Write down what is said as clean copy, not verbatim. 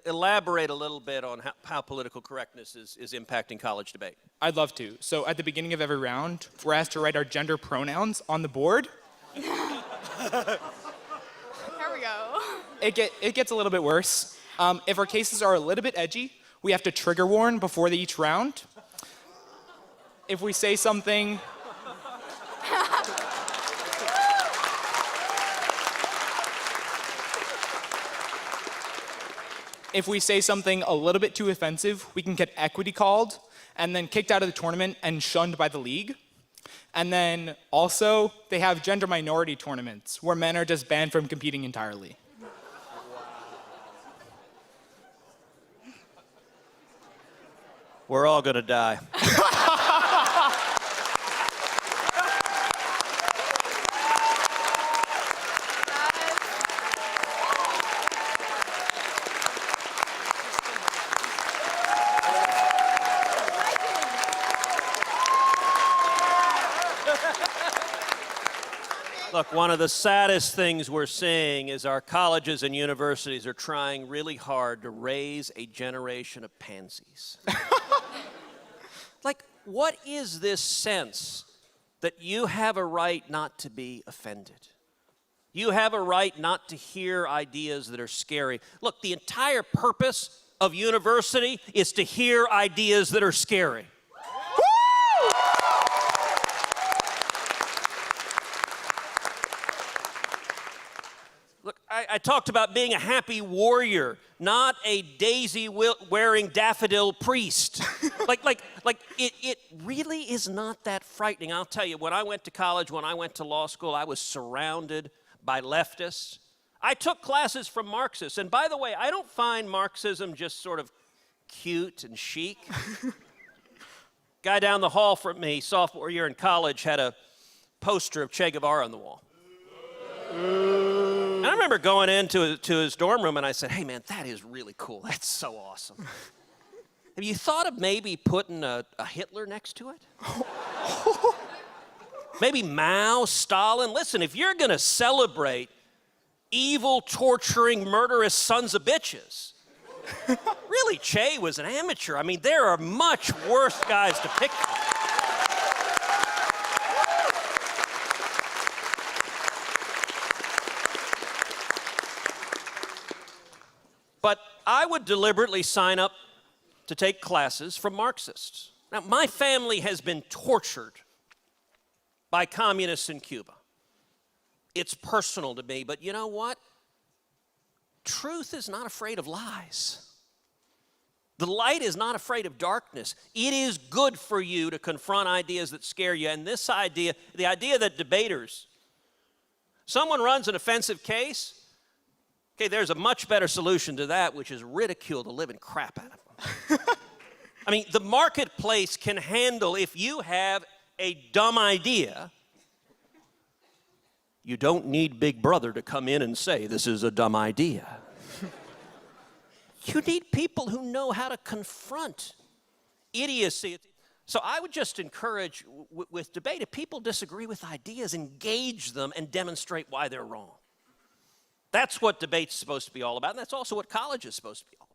elaborate a little bit on how political correctness is impacting college debate? I'd love to. So at the beginning of every round, we're asked to write our gender pronouns on the board. There we go. It gets a little bit worse. If our cases are a little bit edgy, we have to trigger warn before each round. If we say something... If we say something a little bit too offensive, we can get equity called and then kicked out of the tournament and shunned by the league. And then also, they have gender minority tournaments where men are just banned from competing entirely. We're all gonna die. Look, one of the saddest things we're seeing is our colleges and universities are trying really hard to raise a generation of pansies. Like, what is this sense that you have a right not to be offended? You have a right not to hear ideas that are scary. Look, the entire purpose of university is to hear ideas that are scary. Look, I talked about being a happy warrior, not a daisy-wearing daffodil priest. It really is not that frightening. I'll tell you, when I went to college, when I went to law school, I was surrounded by leftists. I took classes from Marxists, and by the way, I don't find Marxism just sort of cute and chic. Guy down the hall from me, sophomore year in college, had a poster of Che Guevara on the wall. And I remember going into his dorm room and I said, hey man, that is really cool. That's so awesome. Have you thought of maybe putting a Hitler next to it? Maybe Mao, Stalin? Listen, if you're gonna celebrate evil, torturing, murderous sons of bitches, really, Che was an amateur. I mean, there are much worse guys to pick from. But I would deliberately sign up to take classes from Marxists. Now, my family has been tortured by communists in Cuba. It's personal to me, but you know what? Truth is not afraid of lies. The light is not afraid of darkness. It is good for you to confront ideas that scare you. And this idea, the idea that debaters, someone runs an offensive case, okay, there's a much better solution to that, which is ridicule the living crap out of them. I mean, the marketplace can handle, if you have a dumb idea, you don't need Big Brother to come in and say, this is a dumb idea. You need people who know how to confront idiocy. So I would just encourage, with debate, if people disagree with ideas, engage them and demonstrate why they're wrong. That's what debate's supposed to be all about, and that's also what college is supposed to be all about.